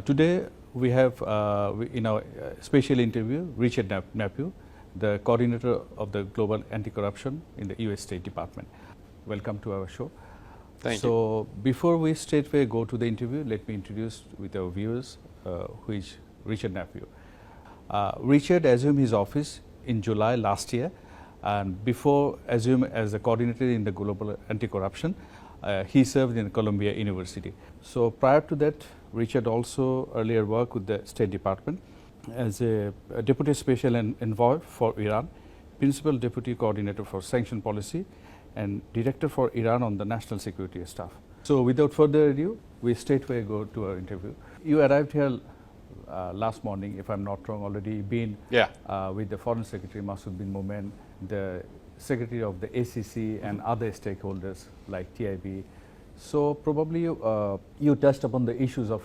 Today we have in our special interview Richard Napue, the coordinator of the Global Anti-Corruption in the U.S. State Department. Welcome to our show. Thank you. So before we straightway go to the interview, let me introduce with our viewers who is Richard Napue. Richard assumed his office in July last year, and before assumed as the coordinator in the Global Anti-Corruption, he served in Columbia University. So prior to that, Richard also earlier worked with the State Department as a Deputy Special Envoy for Iran, Principal Deputy Coordinator for Sanction Policy, and Director for Iran on the National Security Staff. So without further ado, we straightway go to our interview. You arrived here last morning, if I'm not wrong, already been with the Foreign Secretary Masoud bin Momen, the Secretary of the ACC and other stakeholders like TIB. So probably you touched upon the issues of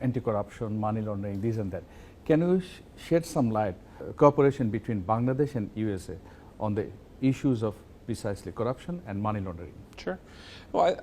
anti-corruption, money laundering, this and that. Can you shed some light, cooperation between Bangladesh and USA on the issues of precisely corruption and money laundering? Sure. Well,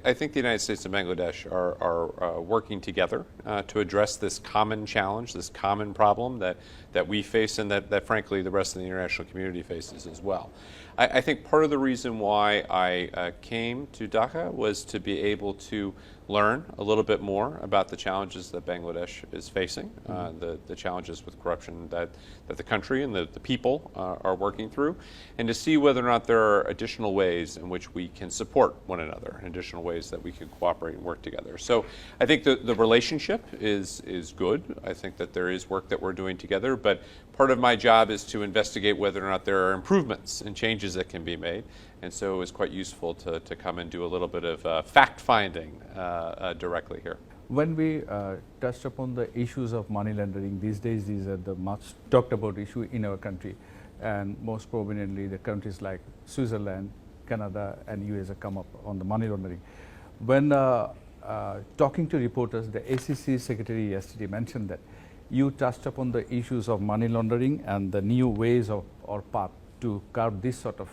I think the United States and Bangladesh are working together to address this common challenge, this common problem that we face and that frankly the rest of the international community faces as well. I think part of the reason why I came to Dhaka was to be able to learn a little bit more about the challenges that Bangladesh is facing, the challenges with corruption that the country and the people are working through, and to see whether or not there are additional ways in which we can support one another, and additional ways that we can cooperate and work together. So I think the relationship is good. I think that there is work that we're doing together, but part of my job is to investigate whether or not there are improvements and changes that can be made. And so it was quite useful to come and do a little bit of fact-finding directly here. When we touched upon the issues of money laundering, these days these are the much talked about issue in our country, and most prominently the countries like Switzerland, Canada and US have come up on the money laundering. When talking to reporters, the ACC Secretary yesterday mentioned that you touched upon the issues of money laundering and the new ways of or path to curb this sort of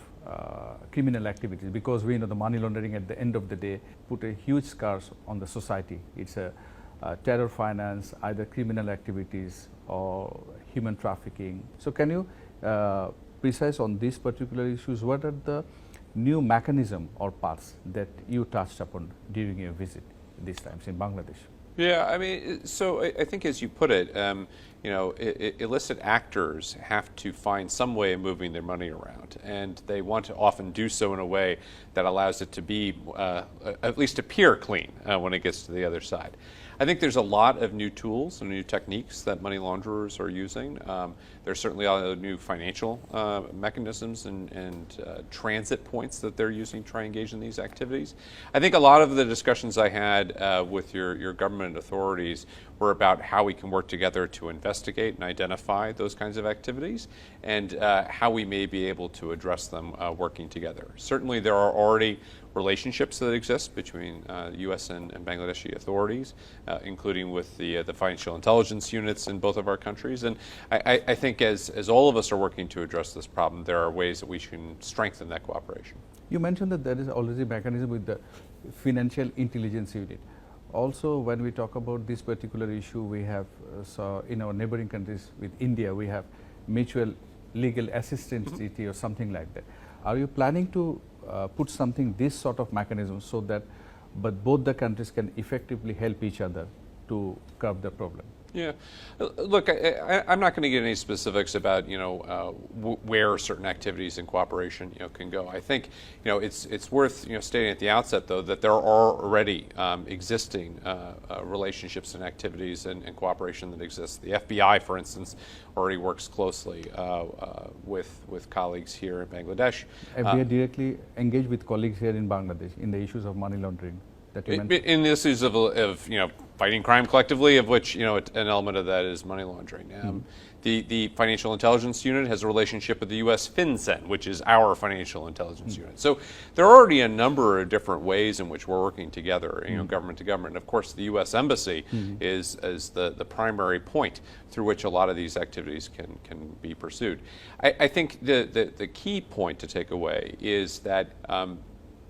criminal activities, because we know the money laundering at the end of the day put a huge scars on the society. It's a terror finance, either criminal activities or human trafficking. So can you precise on these particular issues, what are the new mechanism or paths that you touched upon during your visit these times in Bangladesh? Yeah, I mean, so I think as you put it, illicit actors have to find some way of moving their money around, and they want to often do so in a way that allows it to be, at least appear clean when it gets to the other side. I think there's a lot of new tools and new techniques that money launderers are using. There's certainly a lot of new financial mechanisms and transit points that they're using to try and engage in these activities. I think a lot of the discussions I had with your government authorities were about how we can work together to investigate and identify those kinds of activities, and how we may be able to address them working together. Certainly there are already relationships that exist between U.S. and Bangladeshi authorities, including with the financial intelligence units in both of our countries. And I think as all of us are working to address this problem, there are ways that we can strengthen that cooperation. You mentioned that there is already a mechanism with the Financial Intelligence Unit. Also, when we talk about this particular issue, we have in our neighboring countries with India, we have mutual legal assistance treaty or something like that. Are you planning to put something, this sort of mechanism, so that both the countries can effectively help each other to curb the problem? Yeah, look, I'm not going to get any specifics about where certain activities and cooperation can go. I think it's worth stating at the outset though that there are already existing relationships and activities and cooperation that exists. The FBI, for instance, already works closely with colleagues here in Bangladesh. FBI directly engaged with colleagues here in Bangladesh in the issues of money laundering that you mentioned? In the issues of fighting crime collectively, of which an element of that is money laundering. The Financial Intelligence Unit has a relationship with the U.S. FinCEN, which is our financial intelligence unit. So there are already a number of different ways in which we're working together, government to government. And of course, the U.S. Embassy is the primary point through which a lot of these activities can be pursued. I think the key point to take away is that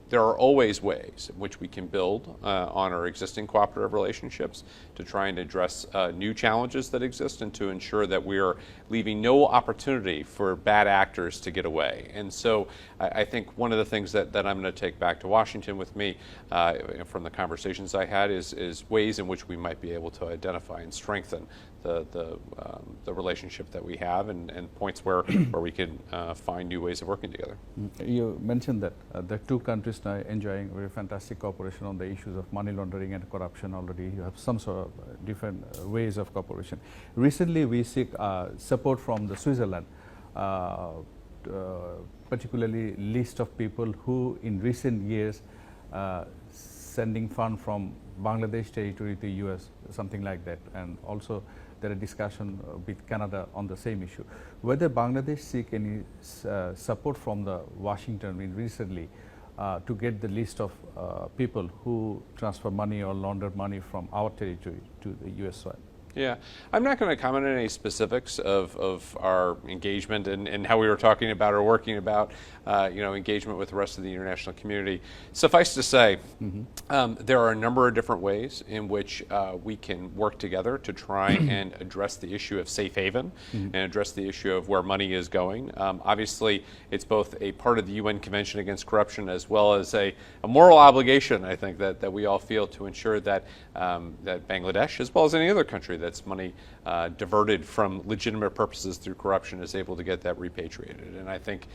there are always ways in which we can build on our existing cooperative relationships to try and address new challenges that exist and to ensure that we are leaving no opportunity for bad actors to get away. And so I think one of the things that I'm going to take back to Washington with me from the conversations I had is ways in which we might be able to identify and strengthen the relationship that we have and points where we can find new ways of working together. You mentioned that the two countries now enjoying very fantastic cooperation on the issues of money laundering and corruption already. You have some sort of different ways of cooperation. Recently, we seek support from the Switzerland, particularly list of people who in recent years sending fund from Bangladesh territory to US, something like that, and also there are discussion with Canada on the same issue. Whether Bangladesh seek any support from the Washington recently to get the list of people who transfer money or launder money from our territory to the US soil. Yeah, I'm not going to comment on any specifics of our engagement and how we were talking about or working about, engagement with the rest of the international community. Suffice to say, there are a number of different ways in which we can work together to try and address the issue of safe haven and address the issue of where money is going. Obviously, it's both a part of the UN Convention Against Corruption as well as a moral obligation, I think, that we all feel to ensure that that Bangladesh, as well as any other country that's money diverted from legitimate purposes through corruption, is able to get that repatriated. And I think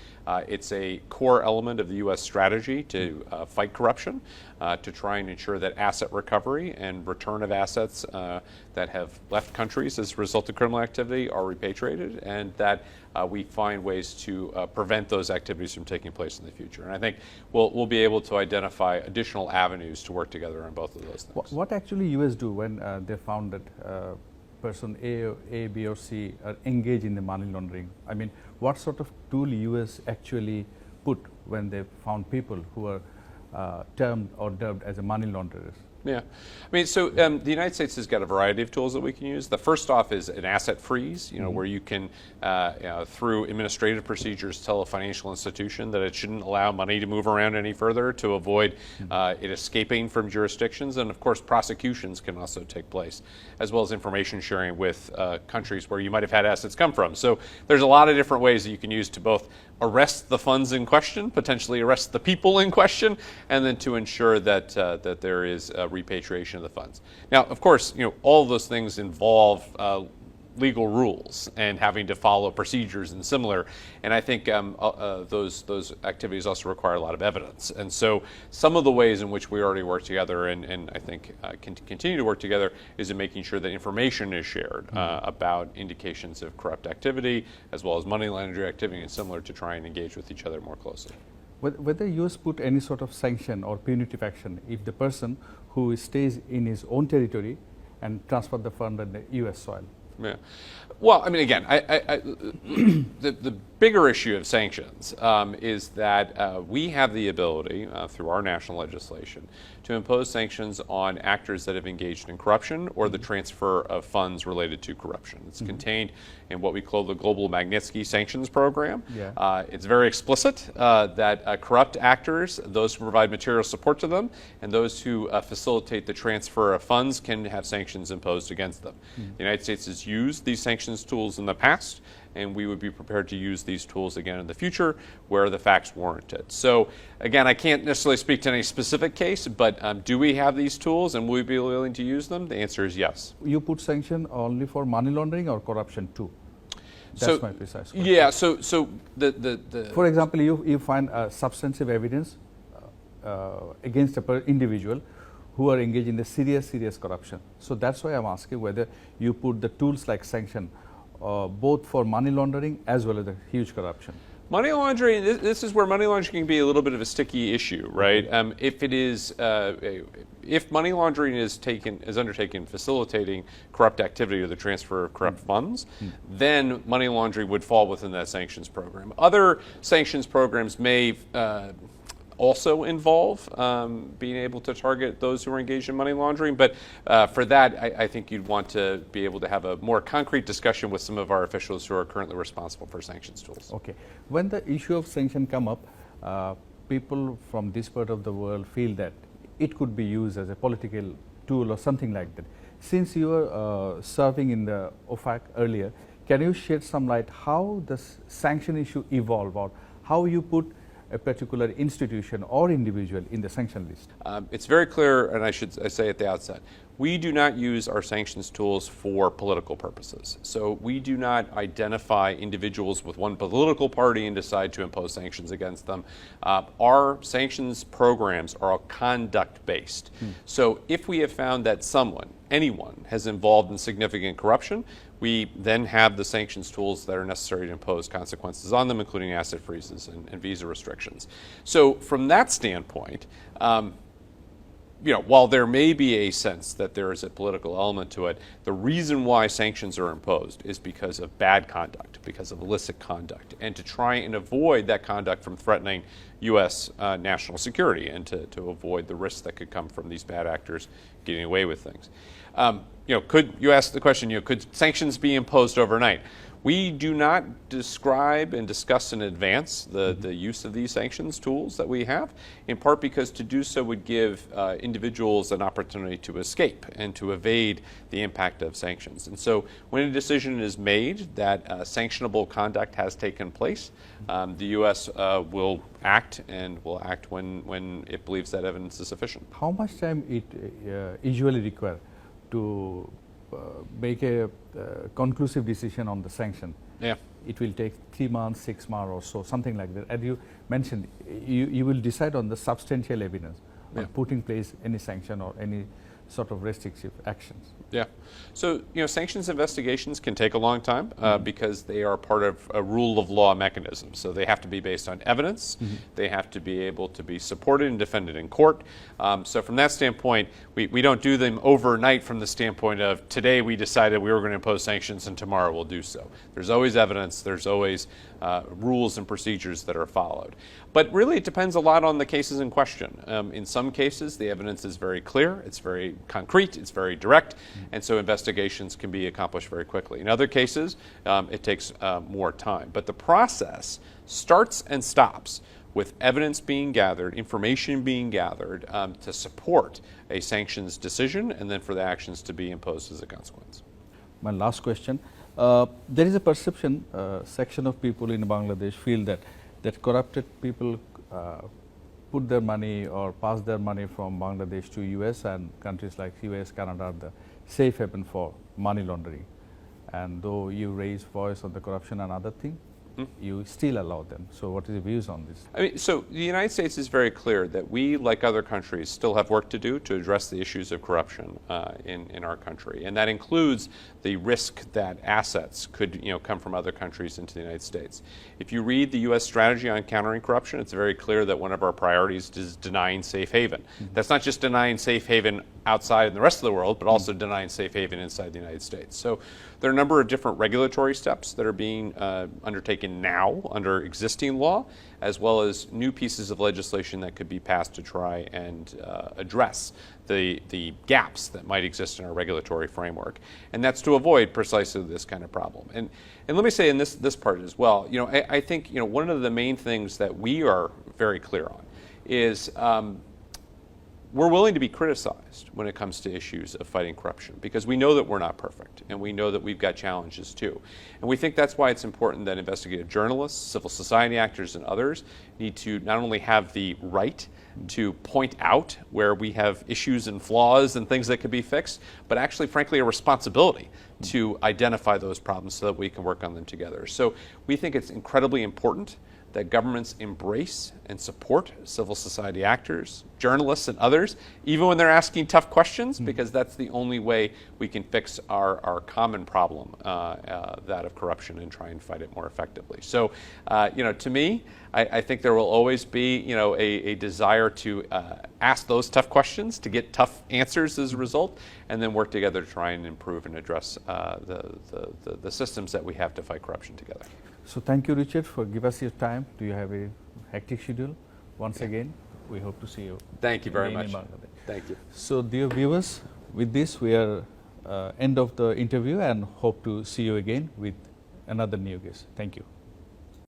it's a core element of the U.S. strategy to fight corruption, to try and ensure that asset recovery and return of assets that have left countries as a result of criminal activity are repatriated, and that we find ways to prevent those activities from taking place in the future. And I think we'll be able to identify additional avenues to work together on both of those things. What actually U.S. do when they found that person A, B, or C are engaged in the money laundering? I mean, what sort of tool U.S. actually put when they found people who are termed or dubbed as a money launderers? Yeah, I mean, so the United States has got a variety of tools that we can use. The first off is an asset freeze, where you can, through administrative procedures, tell a financial institution that it shouldn't allow money to move around any further to avoid it escaping from jurisdictions. And of course, prosecutions can also take place, as well as information sharing with countries where you might have had assets come from. So there's a lot of different ways that you can use to both arrest the funds in question, potentially arrest the people in question, and then to ensure that that there is repatriation of the funds. Now, of course, all of those things involve legal rules and having to follow procedures and similar. And I think those activities also require a lot of evidence. And so some of the ways in which we already work together and I think can continue to work together is in making sure that information is shared about indications of corrupt activity as well as money laundering activity and similar to try and engage with each other more closely. Whether U.S. put any sort of sanction or punitive action if the person who stays in his own territory and transfer the fund on the U.S. soil? Yeah. Well, I mean, again, the bigger issue of sanctions is that we have the ability through our national legislation to impose sanctions on actors that have engaged in corruption or the transfer of funds related to corruption. It's contained in what we call the Global Magnitsky Sanctions Program. Yeah. It's very explicit that corrupt actors, those who provide material support to them, and those who facilitate the transfer of funds can have sanctions imposed against them. The United States has used these sanctions tools in the past, and we would be prepared to use these tools again in the future where the facts warrant it. So again, I can't necessarily speak to any specific case, but do we have these tools and will we be willing to use them? The answer is yes. You put sanction only for money laundering or corruption too? That's my precise question. Yeah, so the For example, you find substantive evidence against an individual who are engaged in the serious corruption. So that's why I'm asking whether you put the tools like sanction both for money laundering as well as the huge corruption. Money laundering, this is where money laundering can be a little bit of a sticky issue, right? If money laundering is undertaken facilitating corrupt activity or the transfer of corrupt funds, then money laundering would fall within that sanctions program. Other sanctions programs may also involve being able to target those who are engaged in money laundering. But for that, I think you'd want to be able to have a more concrete discussion with some of our officials who are currently responsible for sanctions tools. Okay. When the issue of sanction come up, people from this part of the world feel that it could be used as a political tool or something like that. Since you were serving in the OFAC earlier, can you shed some light how the sanction issue evolved, or how you put a particular institution or individual in the sanction list? It's very clear, and I say at the outset, we do not use our sanctions tools for political purposes. So we do not identify individuals with one political party and decide to impose sanctions against them. Our sanctions programs are all conduct-based. So if we have found that anyone has involved in significant corruption, we then have the sanctions tools that are necessary to impose consequences on them, including asset freezes and visa restrictions. So from that standpoint, while there may be a sense that there is a political element to it, the reason why sanctions are imposed is because of bad conduct, because of illicit conduct, and to try and avoid that conduct from threatening U.S. national security, and to avoid the risks that could come from these bad actors getting away with things. You asked the question, could sanctions be imposed overnight? We do not describe and discuss in advance the use of these sanctions tools that we have, in part because to do so would give individuals an opportunity to escape and to evade the impact of sanctions. And so when a decision is made that sanctionable conduct has taken place, the U.S. will act, and will act when it believes that evidence is sufficient. How much time it usually requires to make a conclusive decision on the sanction? Yeah. It will take 3 months, 6 months or so, something like that. As you mentioned, you will decide on the substantial evidence on putting place any sanction or any sort of restrictive actions. Yeah. So, sanctions investigations can take a long time because they are part of a rule of law mechanism. So they have to be based on evidence. They have to be able to be supported and defended in court. So from that standpoint, we don't do them overnight from the standpoint of today we decided we were going to impose sanctions and tomorrow we'll do so. There's always evidence. There's always rules and procedures that are followed. But really it depends a lot on the cases in question. In some cases the evidence is very clear, it's very concrete, it's very direct, and so investigations can be accomplished very quickly. In other cases it takes more time. But the process starts and stops with evidence being gathered, information being gathered to support a sanctions decision, and then for the actions to be imposed as a consequence. My last question. There is a perception, section of people in Bangladesh feel that corrupted people put their money or pass their money from Bangladesh to US, and countries like US, Canada are the safe haven for money laundering. And though you raise voice on the corruption and other things, you still allow them. So what is your views on this? So the United States is very clear that we, like other countries, still have work to do to address the issues of corruption in our country. And that includes the risk that assets could come from other countries into the United States. If you read the U.S. strategy on countering corruption, it's very clear that one of our priorities is denying safe haven. That's not just denying safe haven outside in the rest of the world, but also denying safe haven inside the United States. So there are a number of different regulatory steps that are being undertaken now under existing law, as well as new pieces of legislation that could be passed to try and address the gaps that might exist in our regulatory framework. And that's to avoid precisely this kind of problem. And let me say in this part as well, I think one of the main things that we are very clear on is we're willing to be criticized when it comes to issues of fighting corruption, because we know that we're not perfect, and we know that we've got challenges too. And we think that's why it's important that investigative journalists, civil society actors, and others need to not only have the right to point out where we have issues and flaws and things that could be fixed, but actually, frankly, a responsibility to identify those problems so that we can work on them together. So we think it's incredibly important that governments embrace and support civil society actors, journalists, and others, even when they're asking tough questions, because that's the only way we can fix our common problem, that of corruption, and try and fight it more effectively. So, to me, I think there will always be, a desire to ask those tough questions, to get tough answers as a result, and then work together to try and improve and address the systems that we have to fight corruption together. So thank you, Richard, for giving us your time. Do you have a hectic schedule? Once again, we hope to see you. Thank you very much. Thank you. So dear viewers, with this we are end of the interview, and hope to see you again with another new guest. Thank you.